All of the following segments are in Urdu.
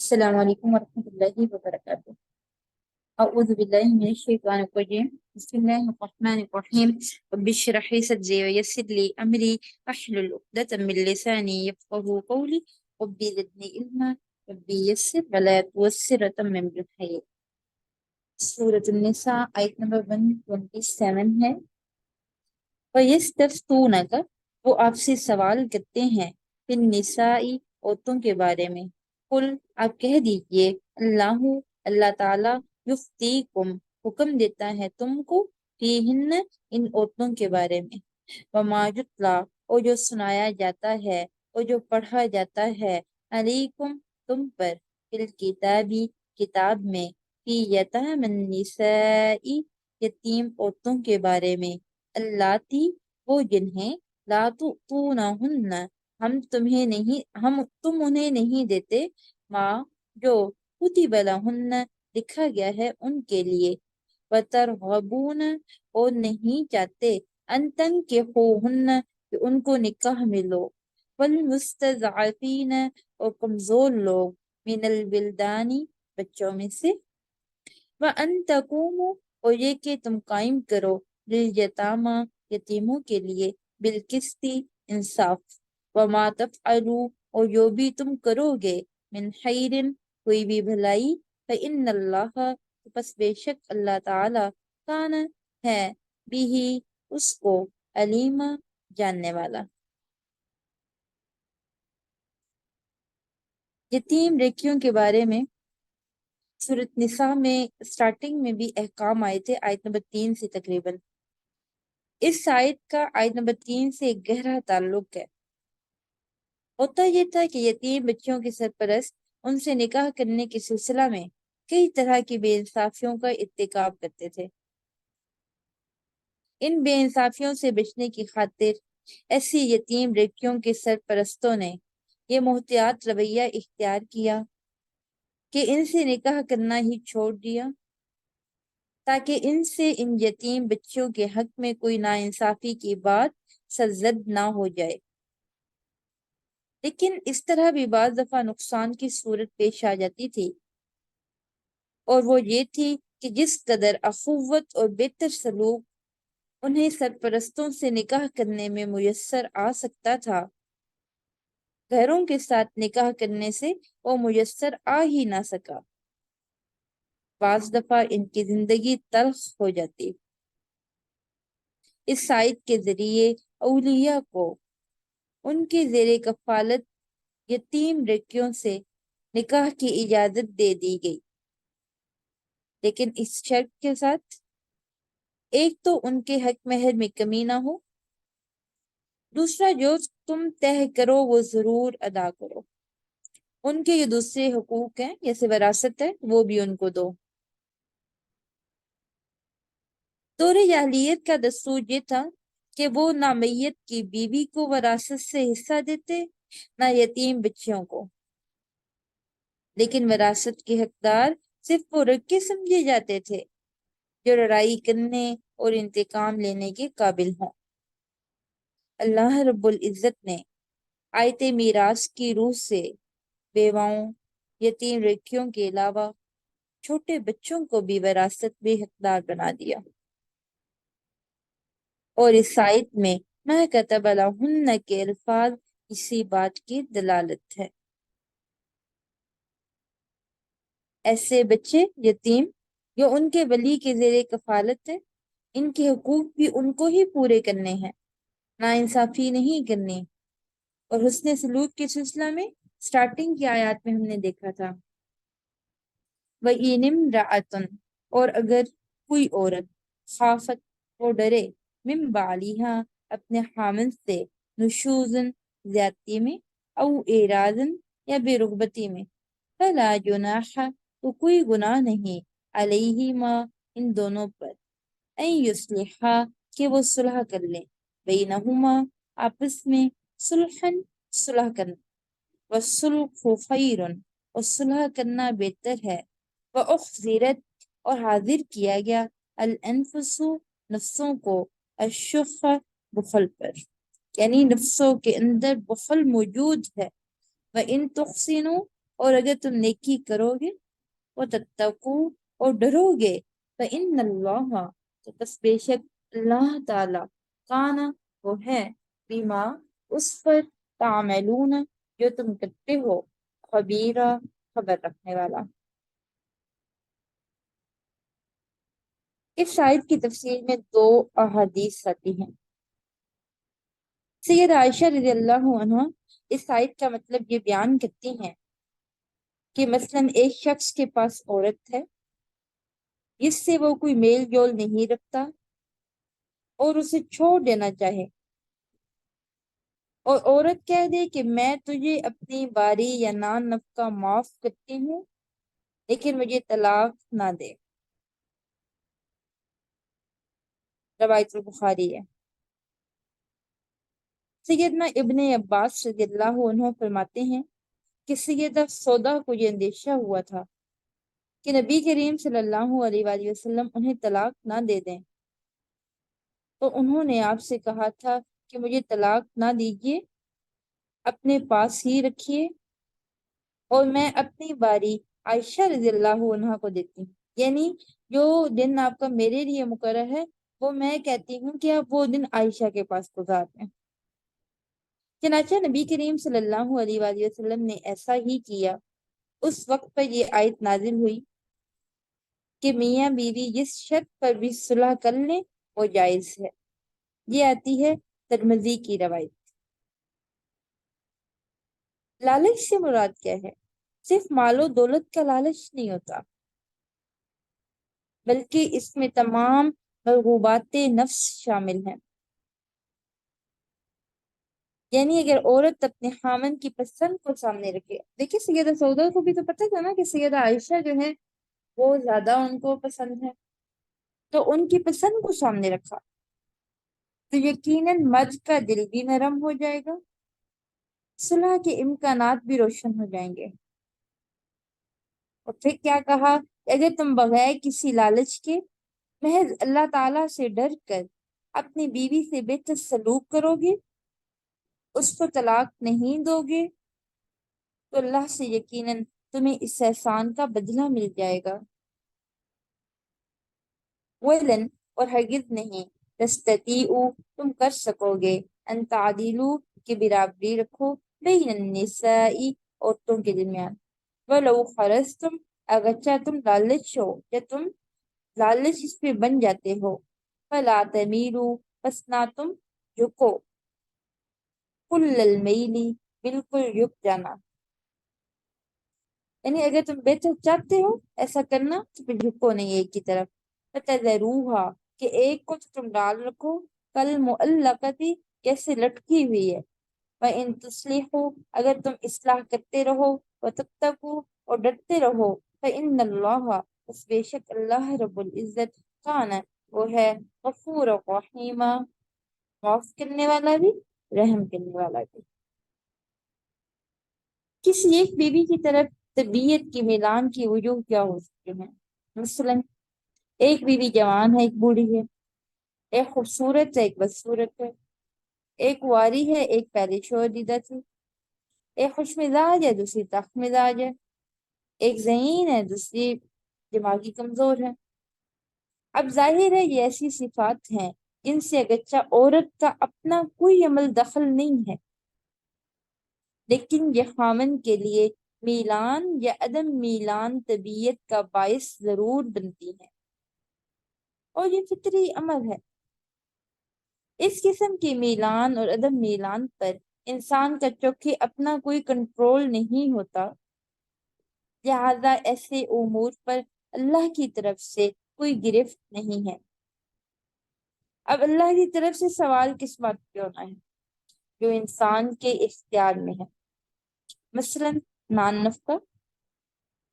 السلام علیکم ورحمۃ اللہ وبرکاتہ۔ اعوذ باللہ من الشیطان الرجیم، بسم اللہ الرحمن الرحیم۔ رب اشرح لی صدری ویسر لی امری واحلل عقدۃ من لسانی یفقہوا قولی رب زدنی علما رب یسر ولا تعسر وتمم بالخیر۔ سورۃ النساء آیت نمبر 127 ہے۔ وَيَسْتَفْتُونَكَ، وہ آپ سے سوال کرتے ہیں، فِي النِّسَاءِ، عورتوں کے بارے میں۔ قل، آپ کہہ دیجئے، اللہ تعالیٰ، یفتیکم، حکم دیتا ہے تم کو، فیہن، ان عورتوں کے بارے میں، وما یتلی، اور جو سنایا جاتا ہے اور جو پڑھا جاتا ہے، علیکم، تم پر، فی الکتابی، کتاب میں، فی یتامی النساء، یتیم عورتوں کے بارے میں، اللاتی، وہ جنہیں، لا تؤتونہن، تم انہیں نہیں دیتے، ماں، جو کتب لہن، لکھا گیا ہے ان کے لیے، وترغبون، اور نہیں چاہتے، ان تنکحوہن، کہ ان کو نکاح ملو، والمستضعفین، اور کمزور لوگ، من الولدان، بچوں میں سے، وَأَن تَقُومُوا، اور یہ کہ تم قائم کرو، لِلْيَتَامَى، یتیموں کے لیے، بالقسط، انصاف، وَمَا تَفْعَلُوا، اور جو بھی تم کرو گے، من خیر، کوئی بھی بھلائی، فَإِنَّ اللَّهَ، پس بے شک اللہ تعالی، کان، ہے، بھی، اس کو، علیما، جاننے والا۔ یتیم لڑکیوں کے بارے میں سورۃ نساء میں سٹارٹنگ میں بھی احکام آئے تھے، آیت نمبر 3 سے تقریباً۔ اس آیت کا آیت نمبر 3 سے ایک گہرا تعلق ہے۔ ہوتا یہ تھا کہ یتیم بچوں کے سرپرست ان سے نکاح کرنے کے سلسلہ میں کئی طرح کی بے انصافیوں کا ارتکاب کرتے تھے۔ ان بے انصافیوں سے بچنے کی خاطر ایسی یتیم لڑکیوں کے سرپرستوں نے یہ محتاط رویہ اختیار کیا کہ ان سے نکاح کرنا ہی چھوڑ دیا، تاکہ ان سے ان یتیم بچوں کے حق میں کوئی ناانصافی کی بات سرزد نہ ہو جائے۔ لیکن اس طرح بھی بعض دفعہ نقصان کی صورت پیش آ جاتی تھی، اور وہ یہ تھی کہ جس قدر اخوت اور بہتر سلوک انہیں سرپرستوں سے نکاح کرنے میں میسر آ سکتا تھا، غیروں کے ساتھ نکاح کرنے سے وہ میسر آ ہی نہ سکا۔ بعض دفعہ ان کی زندگی تلخ ہو جاتی۔ اس آیت کے ذریعے اولیاء کو ان کے زیر کفالت یتیم لڑکیوں سے نکاح کی اجازت دے دی گئی، لیکن اس شرط کے ساتھ، ایک تو ان کے حق مہر میں کمی نہ ہو، دوسرا جو تم طے کرو وہ ضرور ادا کرو، ان کے یہ دوسرے حقوق ہیں جیسے وراثت ہے وہ بھی ان کو دو۔ دور جاہلیت کا دستور یہ تھا کہ وہ نہ میت کی بیوی کو وراثت سے حصہ دیتے، نہ یتیم بچیوں کو، لیکن وراثت کے حقدار صرف وہ لڑکے سمجھے جاتے تھے جو لڑائی کرنے اور انتقام لینے کے قابل ہوں۔ اللہ رب العزت نے آیت میراث کی روح سے بیواؤں، یتیم لڑکیوں کے علاوہ چھوٹے بچوں کو بھی وراثت میں حقدار بنا دیا، اور اس آیت میں ما کتب لہن کے الفاظ اسی بات کی دلالت ہے۔ ایسے بچے یتیم جو ان کے ولی کے زیر کفالت ہے، ان کے حقوق بھی ان کو ہی پورے کرنے ہیں، ناانصافی نہیں کرنی۔ اور حسن سلوک کے سلسلہ میں سٹارٹنگ کی آیات میں ہم نے دیکھا تھا، وَإِنِ امْرَأَةٌ، اور اگر کوئی عورت، خافت، وہ ڈرے، من بعلیہا، اپنے خامن سے، نشوزن، زیادتی میں، او اعراضن، یا بے رغبتی میں، فلا جناح، تو کوئی گناہ نہیں، علیہما، ان دونوں پر، ان یصلحا، کہ وہ صلح کر لیں، بینہما، آپس میں، صلحن، صلح کرنا، والصلح خیر، اور صلح کرنا بہتر ہے، وَأُحْضِرَتْ، اور حاضر کیا گیا، الانفس، نفسوں کو، الشح، بخل پر، یعنی نفسوں کے اندر بخل موجود ہے، وَإِن تُحْسِنُوا، اور اگر تم نیکی کرو گے وہ تتقو اور ڈرو گے فإن اللہ تو بس بے شک اللہ تعالی کانا وہ ہے بیما اس پر تعملون جو تم کرتے ہو خبیرہ خبر رکھنے والا۔ اس آیت کی تفسیر میں دو احادیث آتی ہیں۔ سید عائشہ رضی اللہ عنہ اس آیت کا مطلب یہ بیان کرتی ہیں کہ مثلاً ایک شخص کے پاس عورت ہے جس سے وہ کوئی میل جول نہیں رکھتا اور اسے چھوڑ دینا چاہے، اور عورت کہہ دے کہ میں تجھے اپنی باری یا نان نفقہ معاف کرتی ہوں لیکن مجھے طلاق نہ دے۔ روایت البخاری ہے۔ سیدنا ابن عباس رضی اللہ عنہ فرماتے ہیں کہ سیدہ سودا کو یہ اندیشہ ہوا تھا کہ نبی کریم صلی اللہ علیہ وآلہ وسلم انہیں طلاق نہ دے دیں، تو انہوں نے آپ سے کہا تھا کہ مجھے طلاق نہ دیجیے، اپنے پاس ہی رکھیے اور میں اپنی باری عائشہ رضی اللہ عنہ کو دیتی ہوں، یعنی جو دن آپ کا میرے لیے مقرر ہے وہ میں کہتی ہوں کہ آپ وہ دن عائشہ کے پاس گزار دیں۔ چنانچہ نبی کریم صلی اللہ علیہ وآلہ وسلم نے ایسا ہی کیا۔ اس وقت پر یہ آیت نازل ہوئی کہ میاں بیوی جس شرط پر بھی صلح کر لیں وہ جائز ہے۔ یہ آتی ہے ترمذی کی روایت۔ لالچ سے مراد کیا ہے؟ صرف مال و دولت کا لالچ نہیں ہوتا، بلکہ اس میں تمام مرغوبات نفس شامل ہیں۔ یعنی اگر عورت اپنے خامن کی پسند کو سامنے رکھے، دیکھیں سیدہ سودا کو بھی تو پتہ تھا نا کہ سیدہ عائشہ جو ہے وہ زیادہ ان کو پسند ہے، تو ان کی پسند کو سامنے رکھا تو یقیناً مرد کا دل بھی نرم ہو جائے گا، صلح کے امکانات بھی روشن ہو جائیں گے۔ اور پھر کیا کہا کہ اگر تم بغیر کسی لالچ کے محض اللہ تعالیٰ سے ڈر کر اپنی بیوی سے بہتر سلوک کرو گے، اس کو طلاق نہیں دو گے، تو اللہ سے یقیناً تمہیں اس احسان کا بدلہ مل جائے گا۔ وَلَن اور ہرگز نہیں تستطیعوا تم کر سکو گے ان تعدیلوا کہ برابری رکھو بین النساء عورتوں کے درمیان، ولو خرجتم اگرچہ تم لالچ ہو یا تم لالچ اس پہ بن جاتے ہو، فلا تمیلوا پس نہ تم جھکو، کل المیلی بالکل جھک جانا، یعنی اگر تم بہتر چاہتے ہو ایسا کرنا تو پھر جھکو نہیں ایک کی طرف، فتذروها کہ ایک کو تو تم ڈال رکھو کل معلقتی جیسے لٹکی ہوئی ہے، وَإِن تُصْلِحُوا اگر تم اصلاح کرتے رہو وَتَتَّقُوا اور ڈرتے رہو فَإِنَّ اللَّهَ بس بے شک اللہ رب العزت کان وہ ہے غفور رحیمہ معاف کرنے والا بھی رحم کرنے والا بھی۔ کسی ایک بیوی کی طرف طبیعت کی میلان کی وجوہ کیا ہو سکتے ہیں؟ مثلا ایک بیوی جوان ہے، ایک بوڑھی ہے، ایک خوبصورت ہے، ایک بدصورت ہے، ایک واری ہے، ایک پہلے شوہر دیدہ تھی، ایک خوش مزاج ہے، دوسری تخت مزاج ہے، ایک ذہین ہے، دوسری دماغی کمزور ہے۔ اب ظاہر ہے یہ ایسی صفات ہیں جن سے اگرچہ عورت کا اپنا کوئی عمل دخل نہیں ہے، لیکن یہ خامن کے لیے میلان یا عدم میلان طبیعت کا باعث ضرور بنتی ہے، اور یہ فطری عمل ہے۔ اس قسم کے میلان اور عدم میلان پر انسان کا چونکہ اپنا کوئی کنٹرول نہیں ہوتا، لہذا ایسے امور پر اللہ کی طرف سے کوئی گرفت نہیں ہے۔ اب اللہ کی طرف سے سوال کس بات پہ ہونا ہے؟ جو انسان کے اختیار میں ہے، مثلا نان نفقہ،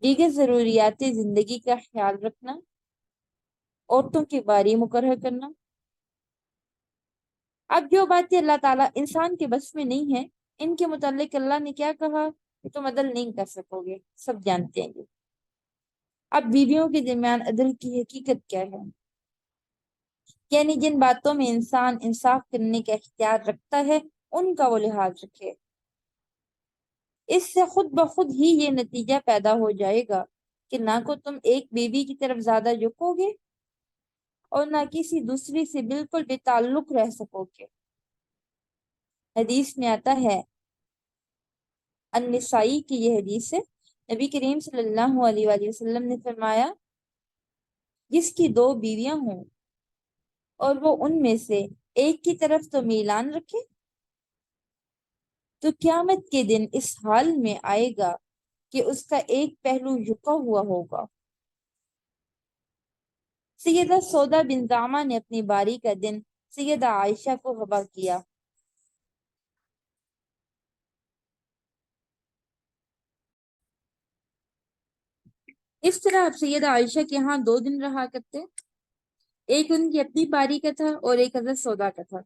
دیگر ضروریات زندگی کا خیال رکھنا، عورتوں کی باری مقرر کرنا۔ اب جو باتیں اللہ تعالیٰ انسان کے بس میں نہیں ہے، ان کے متعلق اللہ نے کیا کہا کہ تم عدل نہیں کر سکو گے، سب جانتے ہیں۔ اب بیویوں کے درمیان عدل کی حقیقت کیا ہے؟ یعنی جن باتوں میں انسان انصاف کرنے کا اختیار رکھتا ہے ان کا وہ لحاظ رکھے، اس سے خود بخود ہی یہ نتیجہ پیدا ہو جائے گا کہ نہ کو تم ایک بیوی کی طرف زیادہ جھکو گے اور نہ کسی دوسری سے بالکل بے تعلق رہ سکو گے۔ حدیث میں آتا ہے، النسائی کی یہ حدیث ہے، نبی کریم صلی اللہ علیہ وآلہ وسلم نے فرمایا، جس کی دو بیویاں ہوں اور وہ ان میں سے ایک کی طرف تو میلان رکھے تو قیامت کے دن اس حال میں آئے گا کہ اس کا ایک پہلو جھکا ہوا ہوگا۔ سیدہ سودا بن زامہ نے اپنی باری کا دن سیدہ عائشہ کو خبر کیا۔ اس طرح آپ سیدہ عائشہ کے ہاں 2 دن رہا کرتے، ایک ان کی اپنی باری کا تھا اور ایک حضرت سودا کا تھا۔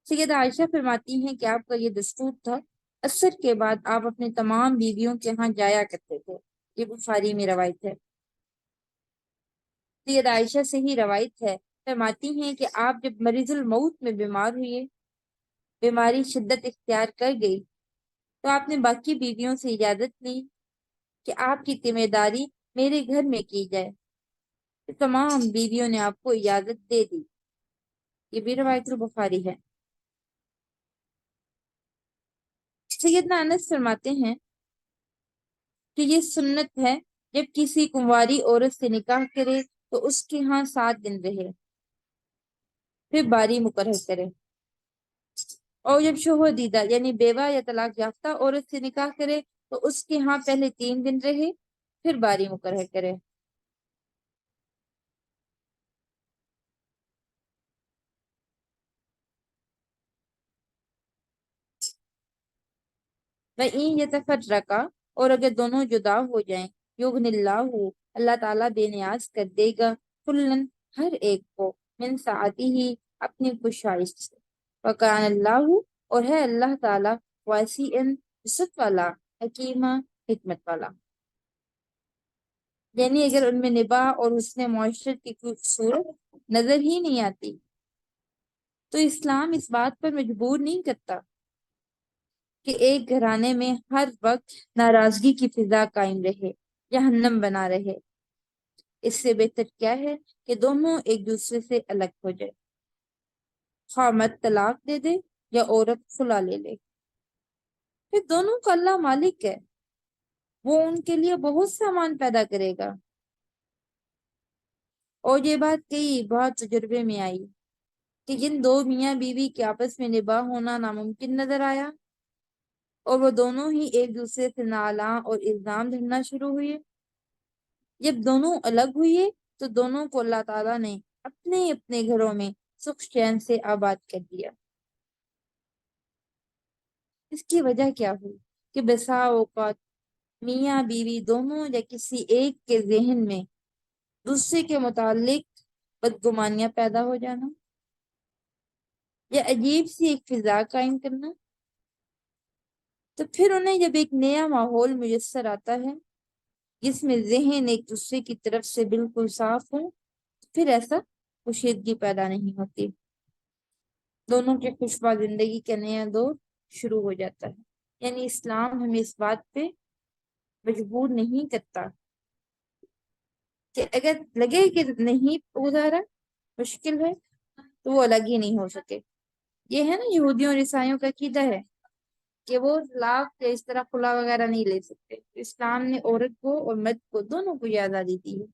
سیدہ عائشہ فرماتی ہیں کہ آپ کا یہ دستور تھا، عصر کے بعد آپ اپنے تمام بیویوں کے ہاں جایا کرتے تھے۔ یہ بخاری میں روایت ہے۔ سیدہ عائشہ سے ہی روایت ہے، فرماتی ہیں کہ آپ جب مریض الموت میں بیمار ہوئے، بیماری شدت اختیار کر گئی، تو آپ نے باقی بیویوں سے اجازت لی کہ آپ کی ذمہ داری میرے گھر میں کی جائے۔ تمام بیویوں نے آپ کو اجازت دے دی۔ یہ بھی روایت البخاری ہے۔ سیدنا انس فرماتے ہیں کہ یہ سنت ہے، جب کسی کنواری عورت سے نکاح کرے تو اس کے ہاں 7 دن رہے، پھر باری مقرر کرے، اور جب شوہر دیدہ یعنی بیوہ یا طلاق یافتہ عورت سے نکاح کرے تو اس کے ہاں پہلے 3 دن رہے، پھر باری مقرر کرے۔ وَإِن يَتَفَرَّقَا، اور اگر دونوں جدا ہو جائیں، یغنِ اللہ، اللہ تعالیٰ بے نیاز کر دے گا، کلن، ہر ایک کو، من سعتہ، اپنی گشائش سے، وکان اللہ، اور ہے اللہ تعالیٰ، واسعا، وسعت والا، حکیمہ، حکمت والا۔ یعنی اگر ان میں نباہ اور حسن معاشرت کی کوئی صورت نظر ہی نہیں آتی تو اسلام اس بات پر مجبور نہیں کرتا کہ ایک گھرانے میں ہر وقت ناراضگی کی فضا قائم رہے، جہنم بنا رہے۔ اس سے بہتر کیا ہے کہ دونوں ایک دوسرے سے الگ ہو جائے، خواہ مرد طلاق دے دے یا عورت خلا لے لے، پھر دونوں کا اللہ مالک ہے، وہ ان کے لیے بہت سامان پیدا کرے گا۔ اور یہ بات کئی بہت تجربے میں آئی کہ جن دو میاں بیوی کے آپس میں نباہ ہونا ناممکن نظر آیا اور وہ دونوں ہی ایک دوسرے سے نالاں اور الزام دھرنا شروع ہوئے، جب دونوں الگ ہوئے تو دونوں کو اللہ تعالیٰ نے اپنے اپنے گھروں میں سکھ چین سے آباد کر دیا۔ اس کی وجہ کیا ہوئی کہ بسا اوقات میاں بیوی دونوں یا کسی ایک کے ذہن میں دوسرے کے متعلق بدگمانیاں پیدا ہو جانا یا عجیب سی ایک فضا قائم کرنا، تو پھر انہیں جب ایک نیا ماحول میسر آتا ہے جس میں ذہن ایک دوسرے کی طرف سے بالکل صاف ہو، پھر ایسا کشیدگی پیدا نہیں ہوتی، دونوں کے خوشبا زندگی کا نیا دور شروع ہو جاتا ہے۔ یعنی اسلام ہمیں اس بات پہ مجبور نہیں کرتا کہ اگر لگے کہ نہیں گزارا، مشکل ہے، تو وہ الگ ہی نہیں ہو سکے۔ یہ ہے نا یہودیوں اور عیسائیوں کا عقیدہ ہے کہ وہ طلاق کے اس طرح خلا وغیرہ نہیں لے سکتے۔ اسلام نے عورت کو اور مرد کو دونوں کو یہ آزادی دی ہے۔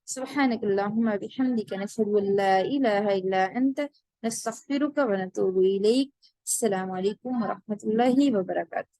سبحانک اللہم بحمدک، نشہد ان لا الہ الا انت، نستغفرک ونتوب الیک۔ السلام علیکم ورحمۃ اللہ وبرکاتہ۔